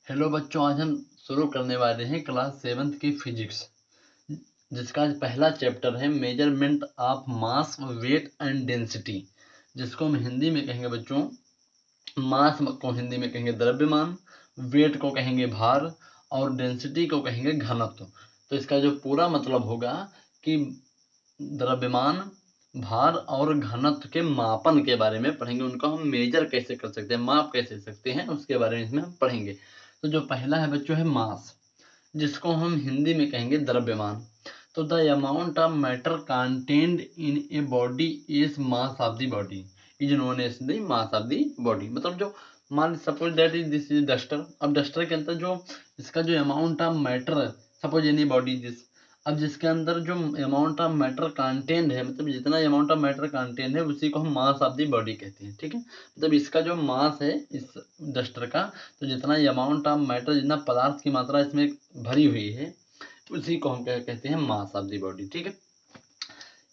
Hello बच्चों, आज हम शुरू करने वाले हैं क्लास 7th की फिजिक्स, जिसका आज पहला चैप्टर है measurement of mass, weight and density, जिसको हम हिंदी में कहेंगे बच्चों। मास को हिंदी में कहेंगे द्रव्यमान, वेट को कहेंगे भार और डेंसिटी को कहेंगे घनत्व। तो इसका जो पूरा मतलब होगा कि द्रव्यमान, भार और घनत्व के मापन के बारे में पढ़ेंगे। उनको हम मेजर कैसे कर सकते हैं, माप कैसे सकते हैं, उसके बारे में इसमें हम पढ़ेंगे। तो जो पहला है बच्चों है मास, जिसको हम हिंदी में कहेंगे द्रव्यमान। तो the amount of matter contained in a body is mass of the body is known as the mass of the body. मतलब जो मान suppose that is this is duster. अब डस्टर के अंदर जो इसका जो amount of matter, suppose any body this, अब जिसके अंदर जो अमाउंट ऑफ मैटर कंटेंट है, मतलब जितना अमाउंट ऑफ मैटर कंटेंट है, उसी को हम मास ऑफ द बॉडी कहते हैं। ठीक है, मतलब इसका जो मास है इस डस्टर का, तो जितना अमाउंट ऑफ मैटर, जितना पदार्थ की मात्रा इसमें भरी हुई है, उसी को हम क्या कहते हैं, मास ऑफ द बॉडी। ठीक है,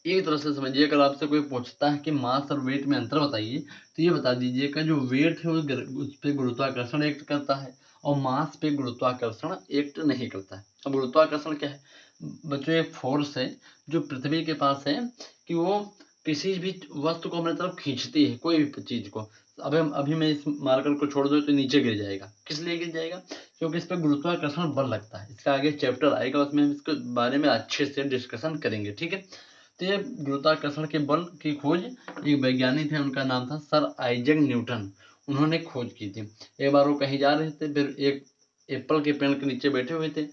एक तरह से समझिए, अगर आपसे कोई पूछता है कि मास और वेट में अंतर बताइए, तो ये बता दीजिएगा जो वेट है उस पर गुरुत्वाकर्षण एक्ट करता है और मास पे गुरुत्वाकर्षण एक्ट नहीं करता है। अब गुरुत्वाकर्षण क्या है बच्चों? एक फोर्स है जो पृथ्वी के पास है कि वो किसी भी वस्तु को अपने तरफ खींचती है, कोई भी चीज को। अभी मैं इस मार्कर को छोड़ दूं तो नीचे गिर जाएगा। किस लिए गिर जाएगा? क्योंकि इस पर गुरुत्वाकर्षण बल लगता है। इसका आगे चैप्टर आएगा, उसमें हम इसके बारे में अच्छे से डिस्कशन करेंगे। ठीक है, तो ये गुरुत्वाकर्षण के बल की खोज एक वैज्ञानिक थे, उनका नाम था सर आइजैक न्यूटन। उन्होंने खोज की थी। एक बार वो कहीं जा रहे थे, फिर एक एप्पल के पेड़ के नीचे बैठे हुए थे।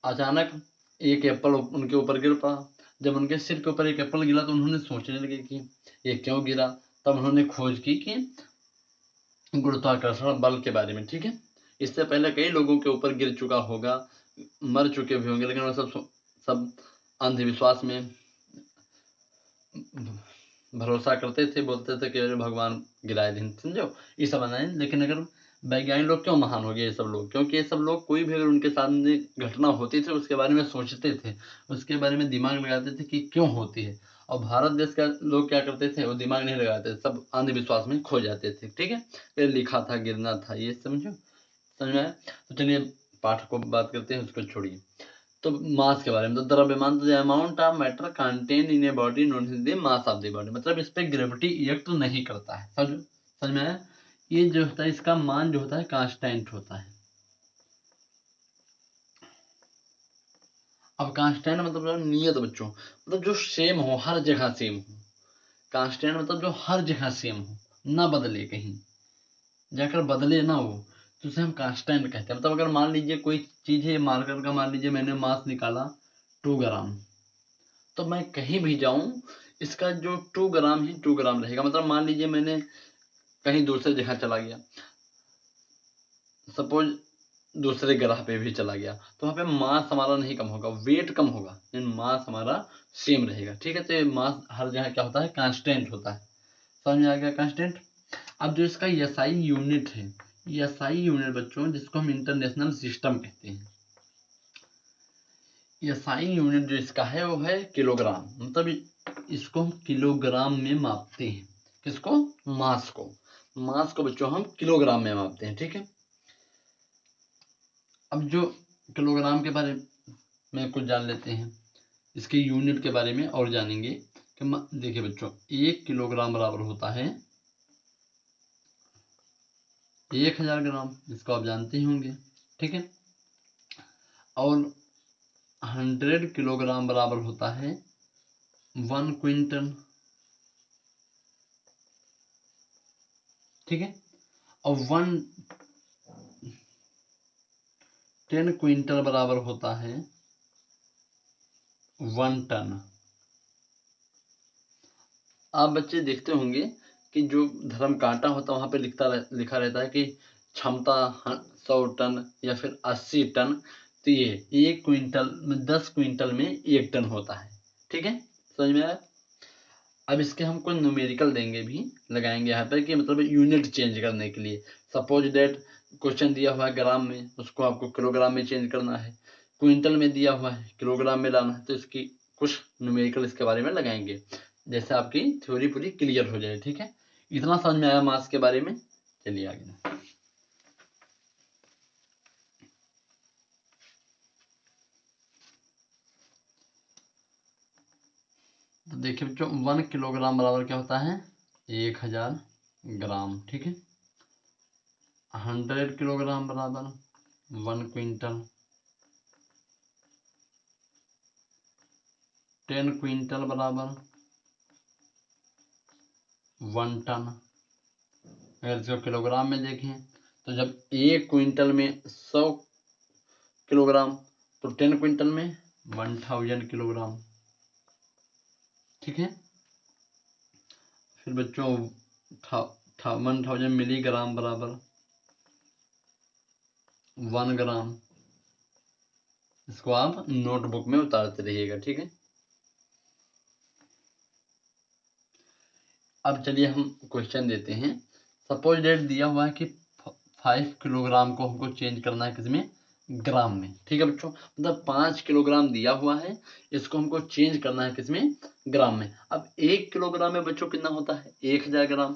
अचानक एक एप्पल उनके ऊपर गिर पड़ा। जब उनके सिर के ऊपर एक एप्पल गिरा तो उन्होंने सोचने लगे कि ये क्यों गिरा। तब उन्होंने खोज की कि गुरुत्वाकर्षण बल के बारे में। ठीक है, इससे पहले कई लोगों के ऊपर गिर चुका होगा, मर चुके भी होंगे, लेकिन वो सब अंधविश्वास में भरोसा करते थे, बोलते थे कि अरे भगवान गिराए दिन, समझो ये सब बनाए। लेकिन अगर वैज्ञानिक लोग क्यों महान हो गए ये सब लोग? क्योंकि ये सब लोग कोई भी अगर उनके सामने घटना होती थी उसके बारे में सोचते थे, उसके बारे में दिमाग लगाते थे कि क्यों होती है। और भारत देश का लोग क्या करते थे, वो दिमाग नहीं लगाते, सब अंधविश्वास में खो जाते थे। ठीक है, ये लिखा था, गिरना था, ये समझो, समझ में आया? तो चलिए पाठ को बात करते हैं, उसको छोड़िए। तो मास के बारे में, तो द्रव्यमान, the amount of matter contain in a body known as the mass of the body. मतलब इस पे ग्रेविटी एक्ट नहीं करता है। समझ में आया? ये जो होता है, इसका मान जो होता है कांस्टेंट होता है। अब कांस्टेंट मतलब नियत बच्चों, मतलब जो सेम हो, हर जगह सेम हो। कांस्टेंट मतलब जो हर जगह सेम हो, ना बदले, कहीं जाकर बदले ना हो, तो उसे हम कांस्टेंट कहते हैं। मतलब अगर मान लीजिए कोई चीज है, मार्कर का मान लीजिए मैंने मास निकाला 2 ग्राम, तो मैं कहीं भी जाऊं इसका जो 2 ग्राम ही 2 ग्राम रहेगा। मतलब मान लीजिए मैंने कहीं दूसरे जगह चला गया, सपोज दूसरे ग्रह पे भी चला गया, तो वहां पे मास हमारा नहीं कम होगा, वेट कम होगा, लेकिन मास हमारा सेम रहेगा। ठीक है, तो ये मास हर जगह क्या होता है, कांस्टेंट होता है। समझ में आ गया कांस्टेंट? अब जो इसका एसआई यूनिट है, एसआई यूनिट बच्चों जिसको हम इंटरनेशनल सिस्टम कहते हैं, एसआई यूनिट जो इसका है वो है किलोग्राम। मतलब इसको हम किलोग्राम में मापते हैं। किसको? मास को। मास को बच्चों हम किलोग्राम में मापते हैं। ठीक है, अब जो किलोग्राम के बारे में कुछ जान लेते हैं, इसके यूनिट के बारे में और जानेंगे कि देखिए बच्चों, 1 किलोग्राम बराबर होता है 1000 ग्राम, इसको आप जानते ही होंगे। ठीक है, और 100 किलोग्राम बराबर होता है 1 क्विंटल। ठीक है, और 10 क्विंटल बराबर होता है 1 टन। आप बच्चे देखते होंगे कि जो धर्म कांटा होता है वहां पे लिखा रहता है कि क्षमता 100 टन या फिर 80 टन। तो ये 1 क्विंटल में 10 क्विंटल में 1 टन होता है। ठीक है, समझ में आया? अब इसके हम कोई न्यूमेरिकल देंगे भी, लगाएंगे यहाँ पर कि मतलब यूनिट चेंज करने के लिए। सपोज दैट क्वेश्चन दिया हुआ है ग्राम में, उसको आपको किलोग्राम में चेंज करना है। क्विंटल में दिया हुआ है, किलोग्राम में लाना है, तो इसकी कुछ न्यूमेरिकल इसके बारे में लगाएंगे, जैसे आपकी थ्योरी पूरी क्लियर हो जाए। ठीक है, इतना समझ में आया मास के बारे में? चलिए आगे। देखिए बच्चों 1 किलोग्राम बराबर क्या होता है 1000 ग्राम, ठीक है। 100 किलोग्राम बराबर 1 क्विंटल, 10 क्विंटल बराबर 1 टन। अगर इसको किलोग्राम में देखें तो जब 1 क्विंटल में 100 किलोग्राम तो 10 क्विंटल में 1000 किलोग्राम, ठीक है। फिर बच्चों 1000 मिलीग्राम बराबर 1 ग्राम। इसको आप नोटबुक में उतारते रहिएगा, ठीक है। अब चलिए हम क्वेश्चन देते हैं। सपोज डेट दिया हुआ है कि 5 किलोग्राम को हमको चेंज करना है किसमें ग्राम में, ठीक है बच्चों। मतलब 5 किलोग्राम दिया हुआ है, इसको हमको चेंज करना है किसमें ग्राम में। अब 1 किलोग्राम में बच्चों कितना होता है 1000 ग्राम,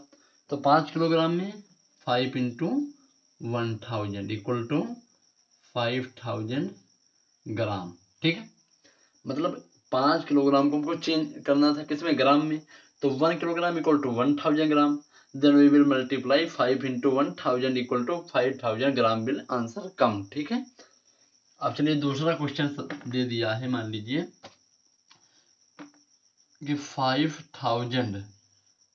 तो 5 किलोग्राम में 5 इंटू 1000 इक्वल टू 5000 ग्राम, ठीक है। मतलब 5 किलोग्राम को हमको चेंज करना था किसमें ग्राम में, तो 1 kilogram equal to 1000 gram, then we will multiply 5 into 1000 equal to 5000 gram will answer come, ठीक है। अब चलिए दूसरा क्वेश्चन दे दिया है, मान लीजिए कि 5000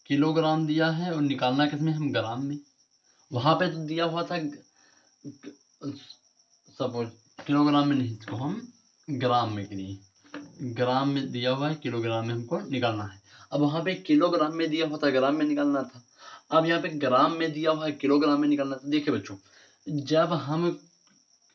किलोग्राम दिया है और निकालना किसमें हम ग्राम में। वहां पे तो दिया हुआ था सपोज किलोग्राम में नहीं, इसको हम ग्राम में करिए, ग्राम में दिया हुआ है, किलोग्राम में हमको निकालना है। अब वहां पे किलोग्राम में दिया हुआ था, ग्राम में निकालना था। अब यहाँ पे ग्राम में दिया हुआ है, किलोग्राम में निकालना था। देखिए बच्चों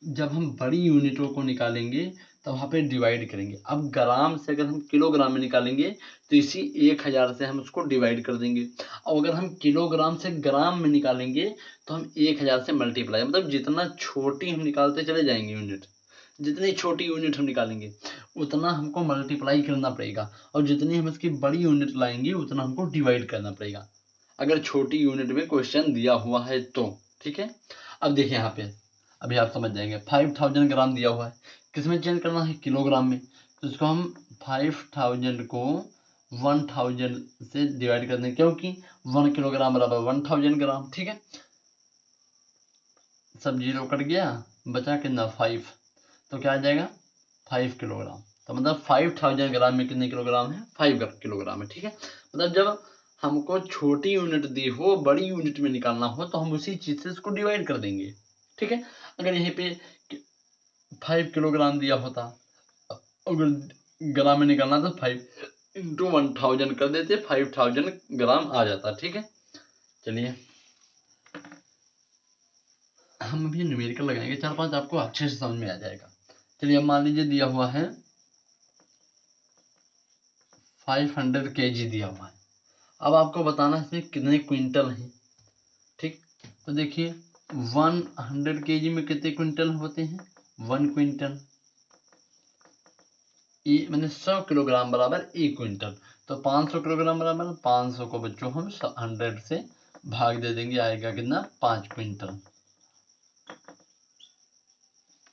जब हम बड़ी यूनिटों को निकालेंगे तो वहाँ पे डिवाइड करेंगे। अब ग्राम से अगर हम किलोग्राम में निकालेंगे तो इसी 1000 से हम उसको डिवाइड कर देंगे, और अगर हम किलोग्राम से ग्राम में निकालेंगे तो हम 1000 से मल्टीप्लाई, मतलब जितना छोटी हम निकालते चले जाएंगे यूनिट, जितनी छोटी यूनिट हम निकालेंगे उतना हमको मल्टीप्लाई करना पड़ेगा, और जितनी हम इसकी बड़ी यूनिट लाएंगे उतना हमको डिवाइड करना पड़ेगा, अगर छोटी यूनिट में क्वेश्चन दिया हुआ है तो, ठीक है। अब देखिए यहाँ पे अभी आप समझ जाएंगे। 5000 ग्राम दिया हुआ है, किसमें चेंज करना है किलोग्राम में, तो इसको हम 5000 को 1000 से डिवाइड कर देंगे, क्योंकि 1 किलोग्राम बराबर 1000 ग्राम, ठीक है। सब जीरो कट गया, बचा कितना 5, तो क्या आ जाएगा 5 किलोग्राम। तो मतलब 5000 ग्राम में कितने किलोग्राम है 5 किलोग्राम है, ठीक है। मतलब जब हमको छोटी यूनिट दी हो, बड़ी यूनिट में निकालना हो, तो हम उसी चीज से इसको डिवाइड कर देंगे, ठीक है। अगर यहीं पे 5 किलोग्राम दिया होता, अगर ग्राम में निकालना तो 5 इंटू 1000 कर देते, 5000 ग्राम आ जाता, ठीक है। चलिए हम अभी न्यूमेरिकल लगाएंगे 4-5, आपको अच्छे से समझ में आ जाएगा। चलिए अब मान लीजिए दिया हुआ है 500 kg दिया हुआ है। अब आपको बताना है इसमें कितने क्विंटल हैं, ठीक। तो देखिए 100 kg में कितने क्विंटल होते हैं 1 क्विंटल, ये मैंने 100 किलोग्राम बराबर 1 क्विंटल, तो 500 किलोग्राम बराबर 500 को बच्चों हम 100 से भाग दे देंगे, आएगा कितना 5 क्विंटल,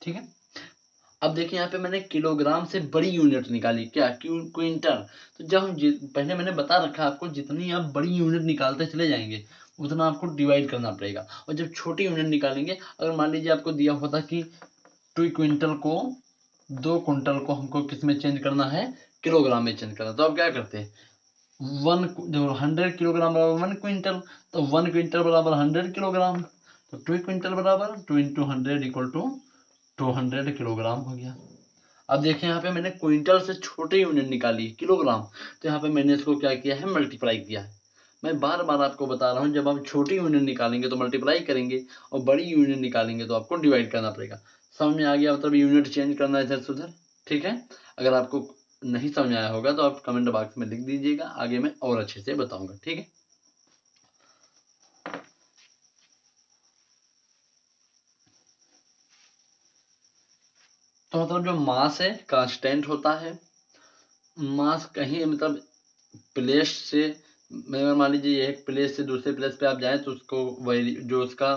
ठीक है। अब देखिए यहाँ पे मैंने किलोग्राम से बड़ी यूनिट निकाली, क्या क्विंटल। तो जब हम पहले मैंने बता रखा आपको, जितनी आप बड़ी यूनिट निकालते चले जाएंगे उतना आपको डिवाइड करना पड़ेगा, और जब छोटी यूनिट निकालेंगे, अगर मान लीजिए आपको दिया होता कि 2 क्विंटल को 2 क्विंटल को हमको किस में चेंज करना है किलोग्राम में चेंज करना, तो आप क्या करते हैं 100 किलोग्राम बराबर 1 क्विंटल, तो 1 क्विंटल बराबर 100 किलोग्राम, तो 2 क्विंटल बराबर 2 इंटू 100 इक्वल टू 200 किलोग्राम हो गया। अब देखिए यहाँ पे मैंने क्विंटल से छोटी यूनिट निकाली किलोग्राम, तो यहाँ पे मैंने इसको क्या किया है मल्टीप्लाई किया है। मैं बार बार आपको बता रहा हूँ, जब आप छोटी यूनिट निकालेंगे तो मल्टीप्लाई करेंगे, और बड़ी यूनिट निकालेंगे तो आपको डिवाइड करना पड़ेगा। समझ में आ गया, मतलब यूनिट चेंज करना है इधर से उधर, ठीक है। अगर आपको नहीं समझ आया होगा तो आप कमेंट बॉक्स में लिख दीजिएगा, आगे मैं और अच्छे से बताऊंगा, ठीक है। तो मतलब जो मास है कांस्टेंट होता है, मास कहीं मतलब प्लेस से, मान लीजिए एक प्लेस से दूसरे प्लेस पे आप जाएं तो उसको वैल्यू जो उसका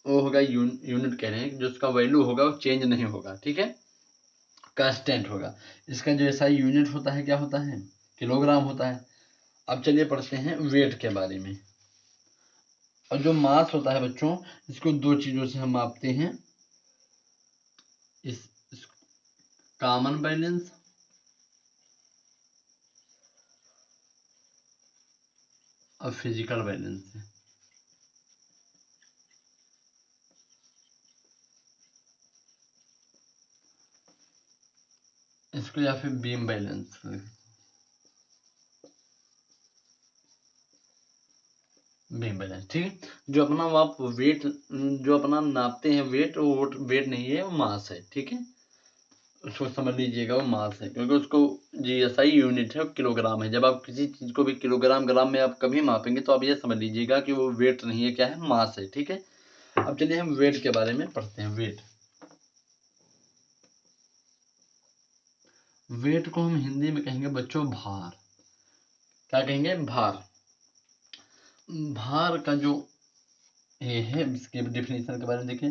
वो होगा यूनिट कह रहे हैं, जो उसका वैल्यू होगा वो चेंज नहीं होगा, ठीक है, कांस्टेंट होगा। इसका जो ऐसा यूनिट होता है क्या होता है किलोग्राम होता है। अब चलिए पढ़ते हैं वेट के बारे में। और जो मास होता है बच्चों, इसको दो चीजों से हम मापते हैं, इस कॉमन बैलेंस और फिजिकल बैलेंस से। इसको या फिर बीम बैलेंस, बीम बैलेंस, ठीक है। जो अपना आप वेट, जो अपना नापते हैं वेट, वो वेट नहीं है, वो मास है, ठीक है। उसको समझ लीजिएगा, वो मास है, क्योंकि उसको जीएसआई यूनिट है, किलोग्राम है। जब आप किसी चीज को भी किलोग्राम ग्राम में आप कभी मापेंगे तो आप ये समझ लीजिएगा कि वो वेट नहीं है, क्या है, मास है, ठीक है। अब चलिए हम वेट के बारे में पढ़ते हैं। वेट को हम हिंदी में कहेंगे बच्चों भार। क्या कहेंगे? भार। भार का जो ये है, इसके डिफिनेशन के बारे में देखें।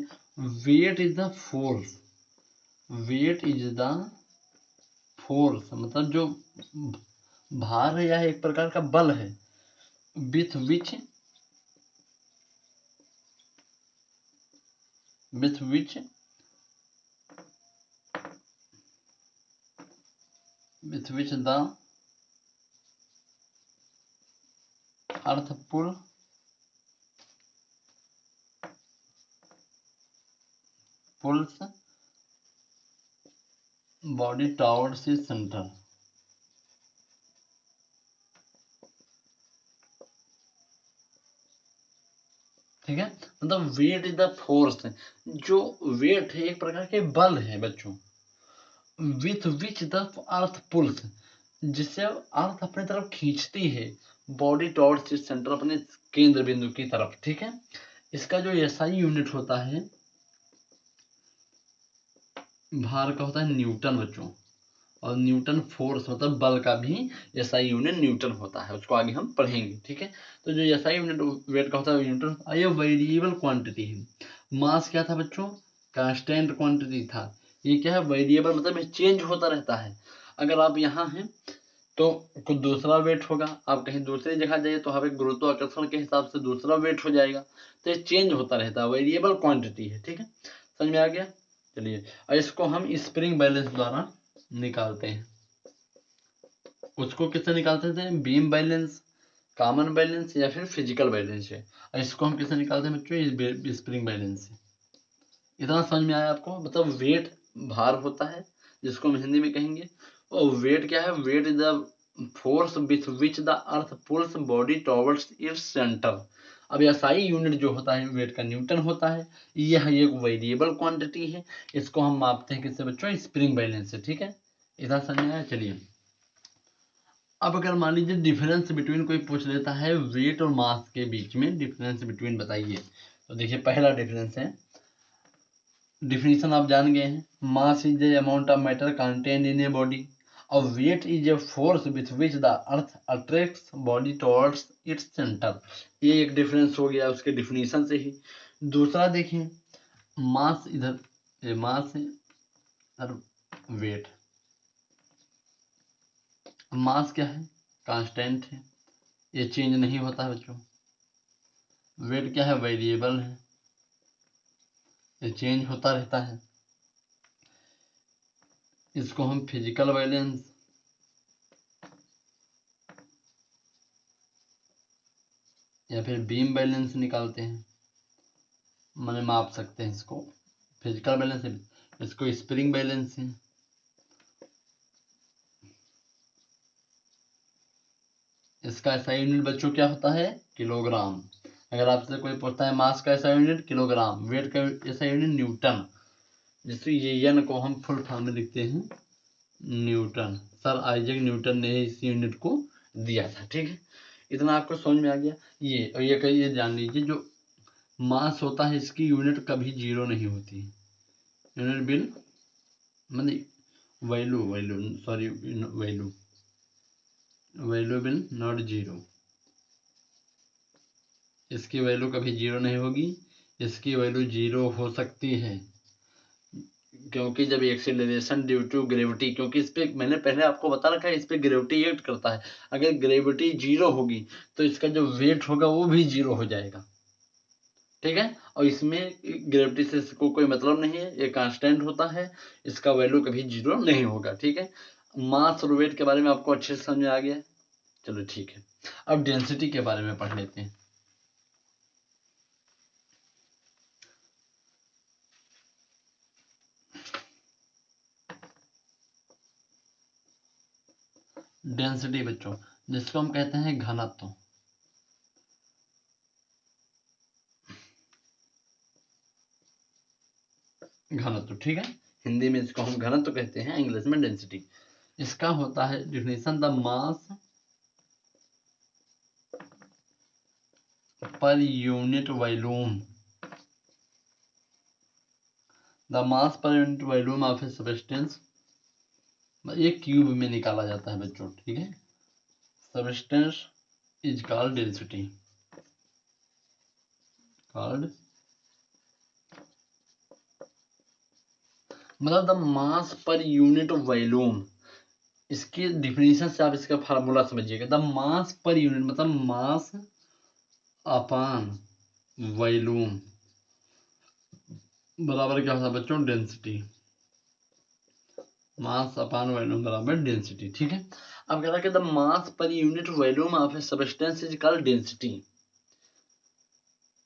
Weight is the force, weight is the force मतलब जो भार है, यह एक प्रकार का बल है, with which the earth pulls body towards its centre. ठीक है, मतलब वेट इज द फोर्स, जो वेट है एक प्रकार के बल है बच्चों, with which the earth pulls, जिससे अर्थ अपने तरफ खींचती है, बॉडी टॉवर्ड्स इट्स सेंटर, अपने केंद्र बिंदु की तरफ, ठीक है। इसका जो एसआई यूनिट होता है भार का, होता है न्यूटन बच्चों। और न्यूटन फोर्स मतलब बल का भी एसआई यूनिट न्यूटन होता है, उसको आगे हम पढ़ेंगे, ठीक है। तो जो एसआई यूनिट वेट का होता है न्यूटन, ये वेरिएबल क्वांटिटी है। मास क्या था बच्चों? कांस्टेंट क्वांटिटी था। ये क्या है? वेरिएबल मतलब ये चेंज होता रहता है। अगर आप यहाँ हैं तो कुछ दूसरा वेट होगा, आप कहीं दूसरी जगह जाइए तो हमें गुरुत्वाकर्षण के हिसाब से दूसरा वेट हो जाएगा। तो ये चेंज होता रहता है, वेरिएबल क्वांटिटी है, ठीक है। समझ में आ गया? चलिए, और इसको हम स्प्रिंग बैलेंस द्वारा निकालते हैं। उसको किससे निकालते थे? बीम बैलेंस, कॉमन बैलेंस या फिर फिजिकल बैलेंस है। और इसको हम किससे निकालते हैं बच्चों? स्प्रिंग बैलेंस से। इतना समझ में आया आपको? मतलब वेट भार होता है, जिसको हम हिंदी में कहेंगे, और वेट क्या है? Weight is the force with which the earth pulls body towards its centre. अब एसआई यूनिट जो होता है वेट का, न्यूटन होता है। यह एक वेरिएबल क्वांटिटी है, इसको हम मापते हैं किससे बच्चों? स्प्रिंग बैलेंस से, ठीक है। इतना समझ में आया? चलिए, अब अगर मान लीजिए डिफरेंस बिटवीन कोई पूछ लेता है वेट और मास के बीच में, डिफरेंस बिटवीन बताइए, तो देखिए पहला डिफरेंस है, डिफिनीशन आप जान गए हैं, mass is the amount of matter contained in a body, और weight is a force with which the earth attracts body towards its centre. ये एक डिफरेंस हो गया उसके डिफिनीशन से ही। दूसरा देखिए, मास इधर, ये मास है और वेट। मास क्या है? कांस्टेंट है, ये चेंज नहीं होता है बच्चों। वेट क्या है? वेरिएबल है, ये चेंज होता रहता है। इसको हम फिजिकल बैलेंस या फिर बीम बैलेंस निकालते हैं, मैंने माप सकते हैं इसको। फिजिकल बैलेंस है, इसको स्प्रिंग बैलेंस है। इसका ऐसा यूनिट बच्चों क्या होता है? किलोग्राम। अगर आपसे कोई पूछता है मास का ऐसा यूनिट किलोग्राम, वेट का ऐसा यूनिट न्यूटन, जिससे ये एन को हम फुल फॉर्म में लिखते हैं न्यूटन। सर आइजैक न्यूटन ने इस यूनिट को दिया था, ठीक है। इतना आपको समझ में आ गया। ये और ये जान लीजिए, जो मास होता है इसकी यूनिट कभी जीरो नहीं होती। यूनिट बिल मतलब वैल्यू बिल नॉट जीरो। इसकी वैल्यू कभी जीरो नहीं होगी, इसकी वैल्यू जीरो हो सकती है, क्योंकि जब एक्सीलरेशन ड्यू टू ग्रेविटी, क्योंकि इस पे मैंने पहले आपको बता रखा है इस पे ग्रेविटी एक्ट करता है, अगर ग्रेविटी जीरो होगी तो इसका जो वेट होगा वो भी जीरो हो जाएगा, ठीक है। और इसमें ग्रेविटी से इसको कोई मतलब नहीं है, ये कांस्टेंट होता है, इसका वैल्यू कभी जीरो नहीं होगा, ठीक है। मास और वेट के बारे में आपको अच्छे से समझ में आ गया, चलो ठीक है। अब डेंसिटी के बारे में पढ़ लेते हैं। डेंसिटी बच्चों, जिसको हम कहते हैं घनत्व, घनत्व, ठीक है। हिंदी में इसको हम घनत्व कहते हैं, इंग्लिश में डेंसिटी। इसका होता है definition, the mass per unit volume, the mass per unit volume of a substance, ये क्यूब में निकाला जाता है बच्चों, ठीक है। Substance is called density, called मतलब the mass per unit volume. इसकी डिफिनेशन से आप इसका फार्मूला समझिएगा, द मास पर यूनिट मतलब मास अपान वॉल्यूम बराबर क्या होता है बच्चों, डेंसिटी। मास अपान वॉल्यूम बराबर डेंसिटी, ठीक है। अब कह रहा है कि the mass per unit volume of a substance is called density,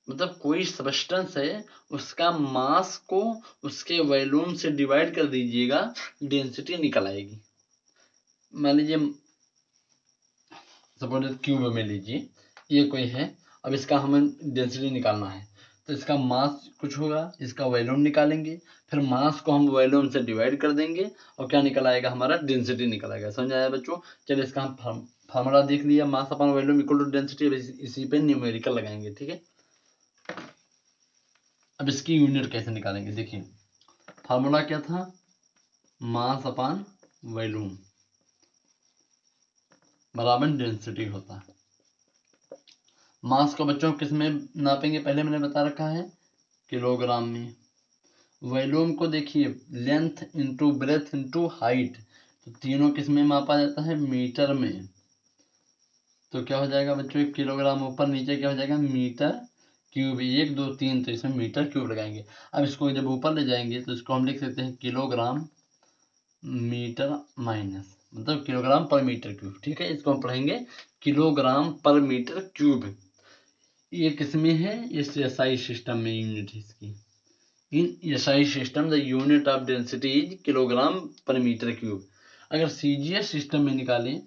मतलब कोई सब्सटेंस है उसका मास को उसके वॉल्यूम से डिवाइड कर दीजिएगा, डेंसिटी निकल आएगी। मान लीजिए सपोज क्यूब में लीजिए, ये कोई है, अब इसका हमें डेंसिटी निकालना है, तो इसका मास कुछ होगा, इसका वॉल्यूम निकालेंगे, फिर मास को हम वॉल्यूम से डिवाइड कर देंगे और क्या निकल आएगा, हमारा डेंसिटी निकल आएगा। समझ आया बच्चों? चलिए इसका हम फार्मूला देख लिया, mass upon volume equal to density. इसी पे न्यूमेरिकल लगाएंगे, ठीक है। अब इसकी यूनिट कैसे निकालेंगे, देखिए फार्मूला क्या था, मास अपॉन वॉल्यूम बराबर डेंसिटी होता है। मास को बच्चों किस में नापेंगे, पहले मैंने बता रखा है किलोग्राम में। वॉल्यूम को देखिए length into breadth into height, तो तीनों किस में मापा जाता है, मीटर में। तो क्या हो जाएगा बच्चों, किलोग्राम ऊपर नीचे क्या हो जाएगा, मीटर क्यूब, 1 2 3, तो इसमें मीटर क्यूब लगाएंगे। अब इसको जब ऊपर ले जाएंगे तो इसको हम लिख सकते हैं किलोग्राम मीटर माइनस, मतलब किलोग्राम पर मीटर क्यूब, ठीक है। इसको हम पढ़ेंगे किलोग्राम पर मीटर क्यूब। ये किसमें है, इस एसआई सिस्टम में यूनिट है इसकी। In SI system the unit of density is kilogram पर मीटर क्यूब। अगर सीजीएस सिस्टम में निकालें,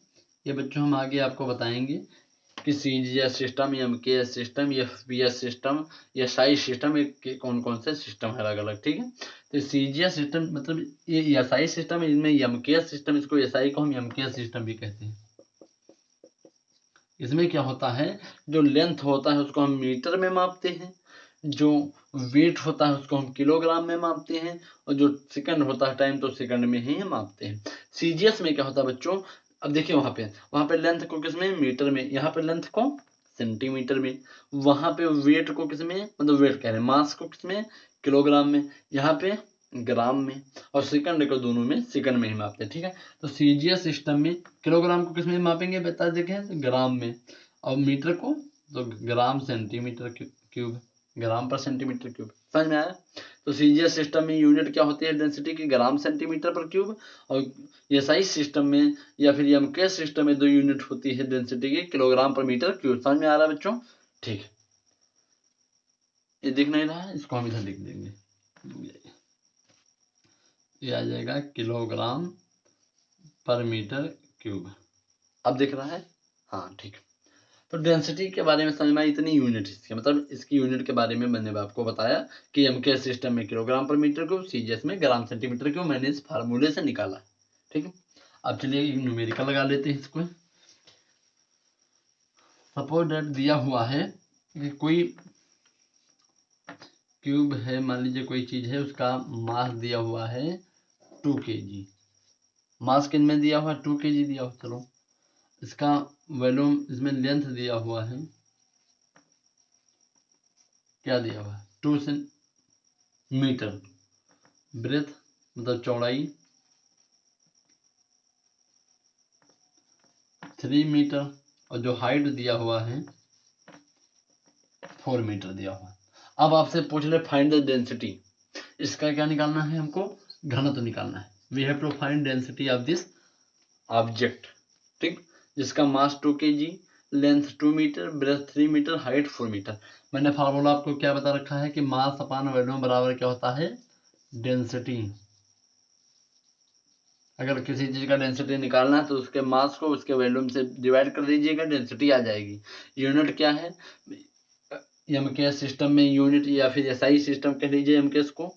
ये बच्चों हम आगे आपको बताएंगे कि CGS system, MKS system, FPS system, SI system, कौन कौन से सिस्टम है अलग अलग, ठीक है। तो सीजीएस सिस्टम मतलब ये एसआई सिस्टम है, इनमें एमकेएस सिस्टम, इसको एसआई को हम एमकेएस सिस्टम भी कहते हैं। इसमें क्या होता है, जो लेंथ होता है उसको हम मीटर में मापते हैं, जो वेट होता है उसको हम किलोग्राम में मापते हैं, और जो सेकंड होता है टाइम, तो सेकंड में ही मापते हैं। सीजीएस में क्या होता है बच्चों, अब देखिए वहां पे लेंथ को किसमें, मीटर में, यहाँ पे लेंथ को सेंटीमीटर में, वहां पे वेट को किसमें, मतलब वेट कह रहे हैं, मास को किसमें, किलोग्राम में, यहाँ पे ग्राम में, और सेकंड को दोनों में सेकंड में ही मापते हैं, ठीक है। तो सीजीएस सिस्टम में किलोग्राम को किसमें मापेंगे, बता देखें तो ग्राम में, और मीटर को तो ग्राम सेंटीमीटर क्यूब, ग्राम पर सेंटीमीटर क्यूब। समझ में आया? तो सीजीएस सिस्टम में यूनिट क्या होती है डेंसिटी की, ग्राम सेंटीमीटर पर क्यूब, और एसआई सिस्टम में या फिर एमकेएस सिस्टम में 2 यूनिट होती है डेंसिटी की, किलोग्राम पर मीटर क्यूब। समझ में आ रहा है बच्चों? ठीक है, ये दिख नहीं रहा है, इसको हम इधर लिख देंगे, ये आ जाएगा किलोग्राम पर मीटर क्यूब। अब दिख रहा है? हाँ ठीक। तो डेंसिटी के बारे में समझ में आई, इतनी यूनिट इसके, मतलब इसकी यूनिट के बारे में मैंने आपको बताया कि एमके सिस्टम में किलोग्राम पर मीटर क्यूब, सीजीएस में ग्राम सेंटीमीटर क्यूब, मैंने इस फार्मूले से निकाला, ठीक है। अब चलिए न्यूमेरिकल लगा लेते हैं इसको। सपोज दैट दिया हुआ है कि कोई क्यूब है, मान लीजिए कोई चीज है, उसका मास दिया हुआ है 2 kg, मास किन में दिया हुआ है, 2 kg दिया हुआ, चलो इसका वॉल्यूम, इसमें लेंथ दिया हुआ है, क्या दिया हुआ है, 2 मीटर, ब्रेथ मतलब चौड़ाई 3 मीटर और जो हाइट दिया हुआ है 4 मीटर दिया हुआ है। अब आपसे पूछ ले फाइंड द डेंसिटी, इसका क्या निकालना है हमको, घनत्व निकालना है। We have to find density of this object, ठीक, जिसका mass 2 kg, length 2 metre, breadth 3 metre, height 4 metre. मैंने फार्मूला आपको क्या बता रखा है कि मास अपान वॉल्यूम बराबर क्या होता है, डेंसिटी। अगर किसी चीज का डेंसिटी निकालना है तो उसके मास को उसके वॉल्यूम से डिवाइड कर दीजिएगा, डेंसिटी आ जाएगी। यूनिट क्या है, एमकेएस सिस्टम में यूनिट या फिर एसआई सिस्टम कह लीजिए एमकेएस को,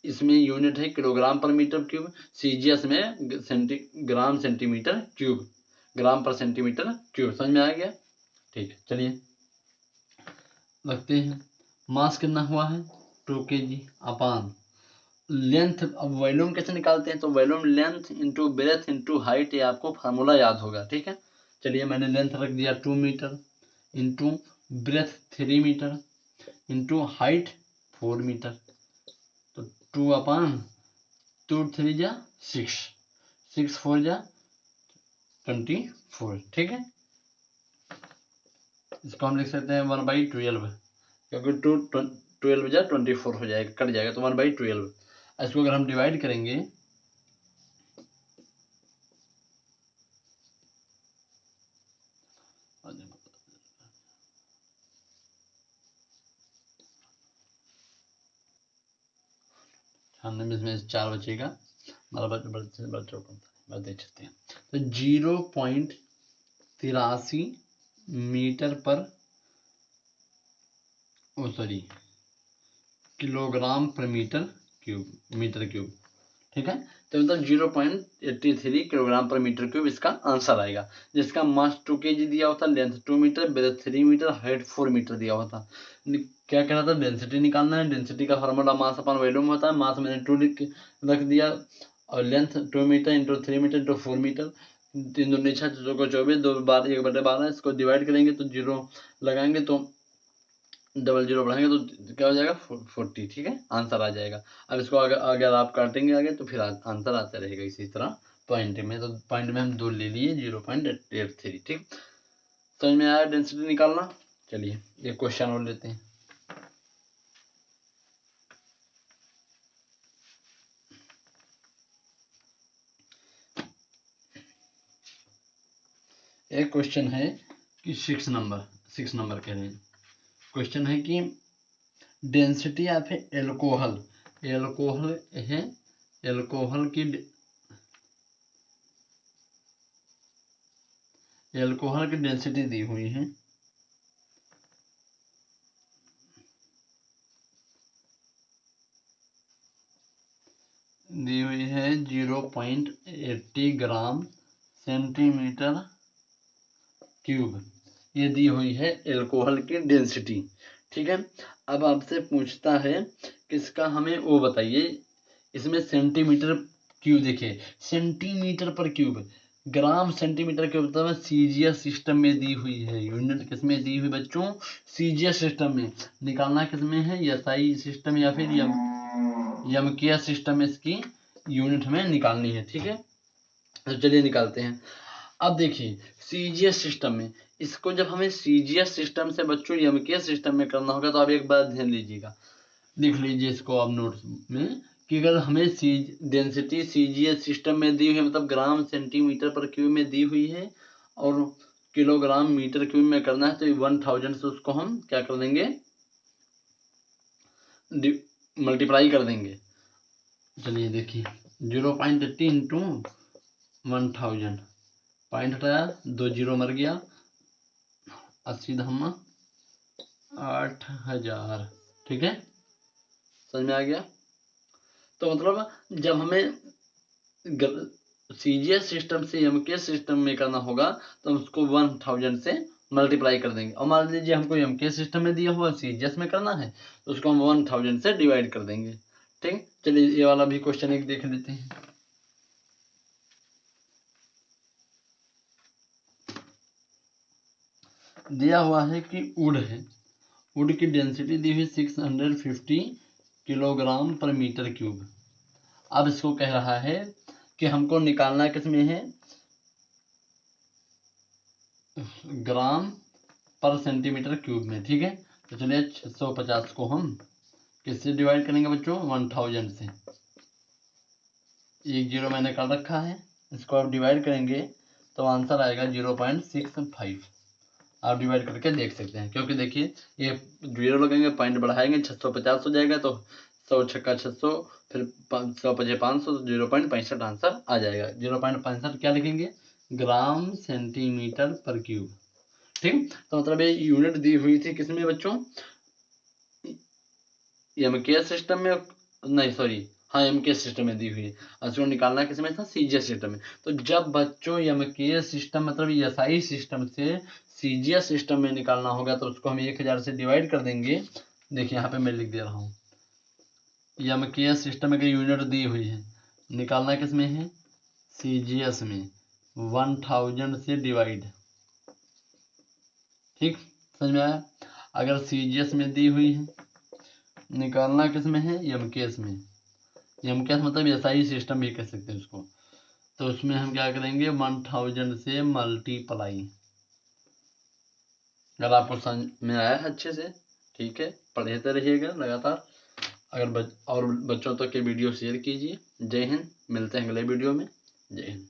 इसमें यूनिट है किलोग्राम पर मीटर क्यूब, सीजीएस में ग्राम सेंटीमीटर क्यूब, ग्राम पर सेंटीमीटर क्यूब। समझ में आ गया, ठीक, चलिए रखते हैं। मास कितना हुआ है 2 kg अपान लेंथ। अब वॉल्यूम कैसे निकालते हैं, तो volume length into breadth into height, ये आपको फार्मूला याद होगा, ठीक है। चलिए मैंने लेंथ रख दिया 2 metre into breadth 3 metre into height 4 metre, तो 2 अपान 2 3 जा 6, 6 4 जा 24, ठीक है। इसको हम लिख सकते हैं 1/12, क्योंकि 12 जा 24 हो जाएगा, कट जाएगा, तो 1/12। इसको अगर हम डिवाइड करेंगे इसमें 4 बचेगा, बच्चों को देख सकते हैं, तो 0.83 मीटर पर सॉरी किलोग्राम पर मीटर क्यूब, ठीक है। तो मतलब 0.83 किलोग्राम पर मीटर क्यूब इसका आंसर आएगा, जिसका मास 2 kg दिया होता, length 2 metre, breadth 3 metre, height 4 metre दिया होता। क्या कह रहा था, डेंसिटी निकालना है। डेंसिटी का फार्मूला मास अपन वॉल्यूम होता है, मास मैंने 2 रख दिया और length 2 metre into 3 metre into 4 metre, 3 दूनी 6, 24, 2 बार 1/12, इसको डिवाइड करेंगे तो 0 लगाएंगे तो 00 बढ़ाएंगे तो क्या हो जाएगा 40, ठीक है, आंसर आ जाएगा। अब इसको अगर आप काटेंगे आगे तो फिर आंसर आता रहेगा इसी तरह पॉइंट में, तो पॉइंट में हम 2 ले लिए 0.83, ठीक। समझ में आया डेंसिटी निकालना। चलिए एक क्वेश्चन और लेते हैं। एक क्वेश्चन है कि 6 नंबर कह रहे हैं, क्वेश्चन है कि डेंसिटी ऑफ एल्कोहल है, एल्कोहल की डेंसिटी दी हुई है, दी हुई है 0.80 ग्राम सेंटीमीटर क्यूब, ये दी हुई है एल्कोहल की डेंसिटी, ठीक है। अब आपसे पूछता है कि इसका हमें वो बताइए, इसमें सेंटीमीटर क्यूब, देखिए सेंटीमीटर पर क्यूब, ग्राम सेंटीमीटर क्यूब, मतलब सीजीएस सिस्टम में दी हुई है यूनिट, किसमें दी हुई बच्चों, सीजीएस सिस्टम में। निकालना किसमें है, एसआई सिस्टम या फिर एमकेएस सिस्टम में इसकी यूनिट में निकालनी है, ठीक है। तो चलिए निकालते हैं। अब देखिए सीजीएस सिस्टम में, इसको जब हमें सीजीएस सिस्टम से बच्चों एमकेएस सिस्टम में करना होगा तो आप एक बात ध्यान लीजिएगा, लिख लीजिए इसको आप नोट्स में, कि अगर हमें डेंसिटी सीजीएस सिस्टम में दी हुई है, मतलब ग्राम सेंटीमीटर पर क्यूब में दी हुई है, और किलोग्राम मीटर क्यूब में करना है, तो 1000 से उसको हम क्या कर देंगे, मल्टीप्लाई कर देंगे। चलिए देखिए 0.80 इंटू 1000, पॉइंट हटाया, 2 0 मर गया, 80 धम्मा 8000, ठीक है, समझ में आ गया। तो मतलब जब हमें सीजीएस सिस्टम से एमकेएस सिस्टम में करना होगा तो हम उसको 1000 से मल्टीप्लाई कर देंगे, और मान लीजिए हमको एमकेएस सिस्टम में दिया हुआ सीजीएस में करना है तो उसको हम 1000 से डिवाइड कर देंगे, ठीक। चलिए ये वाला भी क्वेश्चन एक देख लेते हैं। दिया हुआ है कि वुड की डेंसिटी दी हुई 650 किलोग्राम पर मीटर क्यूब, अब इसको कह रहा है कि हमको निकालना किसमें है, ग्राम पर सेंटीमीटर क्यूब में। ठीक है, तो चलिए 650 को हम किससे डिवाइड करेंगे बच्चों, 1000 से। एक जीरो मैंने कर रखा है, इसको आप डिवाइड करेंगे तो आंसर आएगा 0.65। आप डिवाइड करके देख सकते हैं, क्योंकि देखिए ये जीरो लगेंगे, पॉइंट बढ़ाएंगे, 650 हो जाएगा, तो 100 छक्का 600, फिर 100 पचे 500, तो 0.65 आंसर आ जाएगा। 0.65 क्या लिखेंगे, ग्राम सेंटीमीटर पर क्यूब। ठीक, तो मतलब ये यूनिट दी हुई थी किसमें बच्चों, एमके सिस्टम में, नहीं सॉरी, हाँ एमके सिस्टम में दी हुई है। उसको निकालना किसमें था, सीजीएस सिस्टम में। तो जब बच्चों एमके सिस्टम मतलब एसआई सिस्टम से सीजीएस सिस्टम में निकालना होगा तो उसको हम 1000 से डिवाइड कर देंगे। देखिए यहाँ पे मैं लिख दे रहा हूँ, एमके सिस्टम में यूनिट दी हुई है, निकालना किसमें है, सीजीएस में, 1000 से डिवाइड। ठीक, समझ में आया। अगर सीजीएस में दी हुई है, निकालना किसमें है, एमकेएस में। एमकेएस मतलब एसआई सिस्टम भी कह सकते हैं उसको। तो उसमें हम क्या करेंगे, 1000 से मल्टीप्लाई। अगर आपको समझ में आया है अच्छे से, ठीक है, पढ़ते रहिएगा लगातार। और बच्चों तक के वीडियो शेयर कीजिए। जय हिंद, मिलते हैं अगले वीडियो में। जय हिंद।